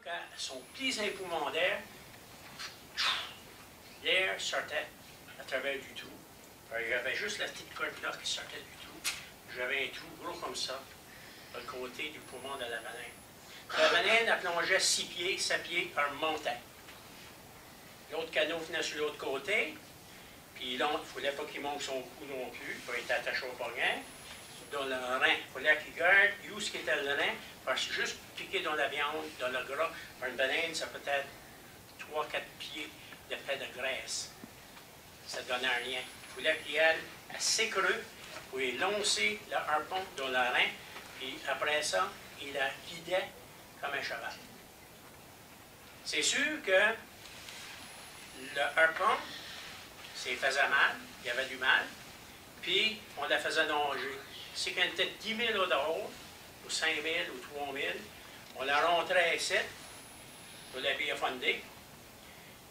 quand son petit époumon d'air, l'air sortait à travers du trou. J'avais juste la petite corde là qui sortait du trou. J'avais un trou gros comme ça, à le côté du poumon de la baleine. La baleine, elle plongeait 6 pieds, 7 pieds, elle remontait. L'autre canot venait sur l'autre côté, puis l'autre, il ne fallait pas qu'il monte son cou non plus, pour être attaché au poignet. Dans le rein, il fallait qu'il garde où ce qui était le rein, parce que juste piquer dans la viande, dans le gras, par une baleine, ça peut être 3-4 pieds de fait de graisse. Ça ne donnait rien. Il fallait qu'il aille assez creux pour lancer le harpon dans le rein, puis après ça, il la guidait comme un cheval. C'est sûr que le harpon, ça faisait mal, il y avait du mal, puis on la faisait nager. Si quand elle était 10 000 au dehors, ou 5 000 ou 3 000, on la rentrait ici, pour la payer fonder,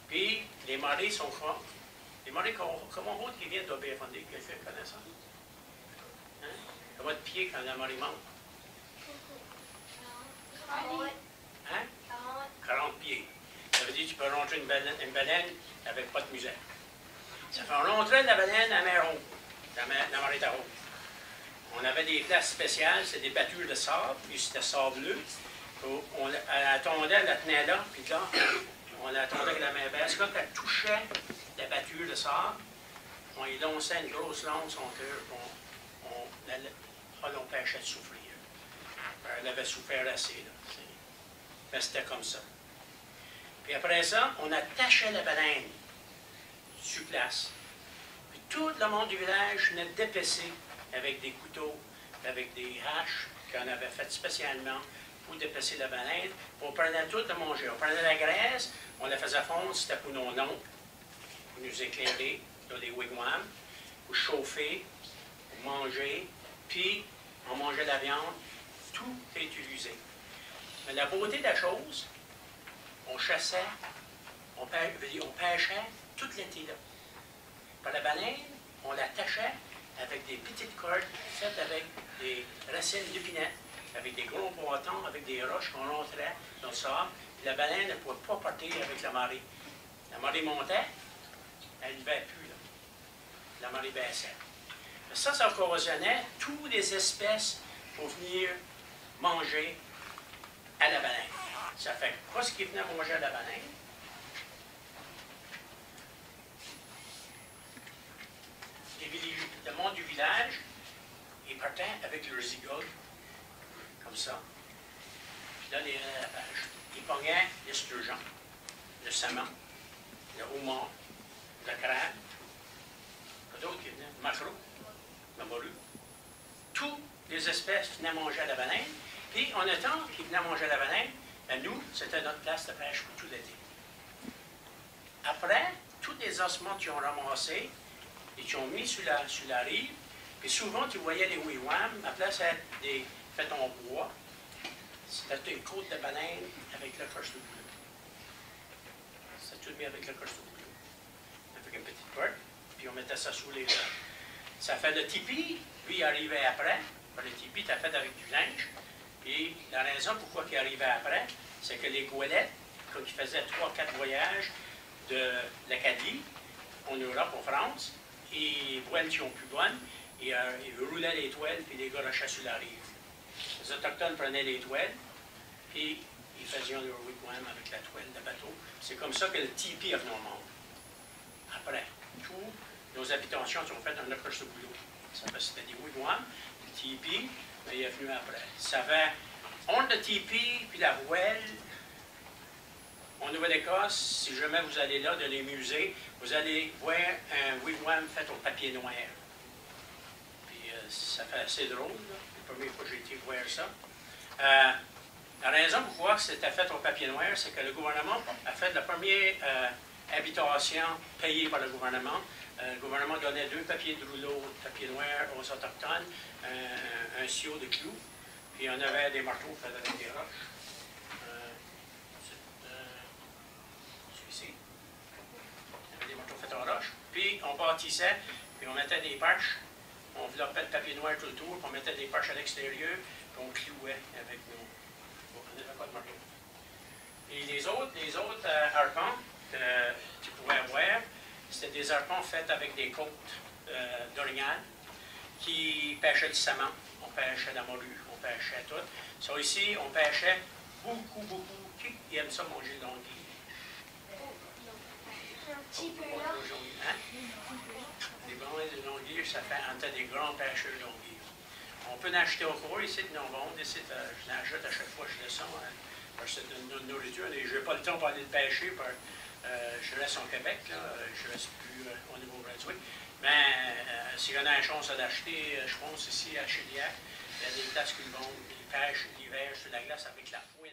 puis les marées sont fortes. Les marées, comment autre qui viennent de payer fonder, quelqu'un connaît ça? Hein? À votre pied quand la marée monte? Hein? 40 pieds. Ça veut dire que tu peux rentrer une baleine avec pas de misère. Ça fait rentrer la baleine à la mer haute, la marée haute. On avait des places spéciales, c'est des battures de sable, puis c'était sableux. Elle attendait, elle la tenait là, puis là, on l'attendait avec la main baisse. Quand elle touchait la batture de sable, on y lançait une grosse lance son cœur, on l'empêchait de souffrir. Elle avait souffert assez, là. Mais c'était comme ça. Puis après ça, on attachait la baleine sur place. Puis tout le monde du village venait d'épaisser avec des couteaux, avec des haches qu'on avait faites spécialement pour dépecer la baleine. On prenait tout à manger. On prenait la graisse, on la faisait fondre, c'était pour nos oncles, pour nous éclairer dans les wigwams, pour chauffer, pour manger, puis on mangeait la viande. Tout est utilisé. Mais la beauté de la chose, on chassait, on pêchait tout l'été là. Par la baleine, on l'attachait avec des petites cordes faites avec des racines d'épinette, avec des gros poitons, avec des roches qu'on rentrait dans le sable. Puis la baleine ne pouvait pas partir avec la marée. La marée montait, elle ne levait plus, là. La marée baissait. Mais ça occasionnait toutes les espèces pour venir manger à la baleine. Ça fait quoi ce qui venait manger à la baleine? Le monde du village, ils partaient avec leurs zigoles, comme ça. Puis là, ils pognaient l'esturgeon, le saumon, le homard, le crabe, pas d'autres qui venaient, le maquereau, le morue. Toutes les espèces venaient manger à la baleine. Puis, en attendant qu'ils venaient manger à la baleine, ben nous, c'était notre place de pêche pour tout l'été. Après, tous les ossements qu'ils ont ramassés, et qui ont mis sur la rive, puis souvent, tu voyais les wigwams, à place des faits en bois, c'était une côte de baleine avec le coche de boulot. C'était tout mis avec le coche de boulot. Avec une petite porte, puis on mettait ça sous les gens. Ça fait le tipi, lui, il arrivait après. Le tipi, tu as fait avec du linge. Puis la raison pourquoi il arrivait après, c'est que les goélettes, quand ils faisaient 3-4 voyages de l'Acadie, en Europe, en France, ils voient qui ont plus bonnes, et ils roulaient les toiles, puis les garochaient sur la rive. Les Autochtones prenaient les toiles, puis ils faisaient leur wigwam avec la toile de bateau. C'est comme ça que le tipi est venu au monde. Après, toutes nos habitations sont faites dans le coche de boulot. C'était des wigwams, le tipi, mais il est venu après. Ça avait, entre le tipi puis la voile, en Nouvelle-Écosse, si jamais vous allez là, dans les musées, vous allez voir un wigwam fait au papier noir. Puis ça fait assez drôle, là, la première fois que j'ai été voir ça. La raison pourquoi c'était fait au papier noir, c'est que le gouvernement a fait la première habitation payée par le gouvernement. Le gouvernement donnait 2 papiers de rouleau de papier noir aux Autochtones, un ciot de clous, puis on avait des marteaux faits avec des roches. Celui-ci. On avait des marteaux faits en roche. Puis on bâtissait, puis on mettait des perches, on enveloppait le papier noir tout le tour, puis on mettait des perches à l'extérieur, puis on clouait avec nos. On n'avait pas de marteau. Et les autres harpons que tu pouvais avoir, c'était des harpons faits avec des côtes d'orignal qui pêchaient du saumon, on pêchait de la morue, on pêchait tout. So, ici, on pêchait beaucoup. Qui aime ça manger de l'anguille? Un petit peu là. Hein? Les bronzes de l'anguille, ça fait un tas des grands pêcheurs d'anguilles. On peut en acheter au cours ici, de non-vendre. Ici, je l'achète à chaque fois que je descends. Parce que c'est de nourriture. Je n'ai pas le temps pour aller le pêcher. Je reste au Québec, là, je ne reste plus au Nouveau-Brunswick. Mais si j'en ai la chance d'acheter, je pense ici à Chiliac, il y a des places qui vont, ils pêchent l'hiver sur la glace avec la fouine.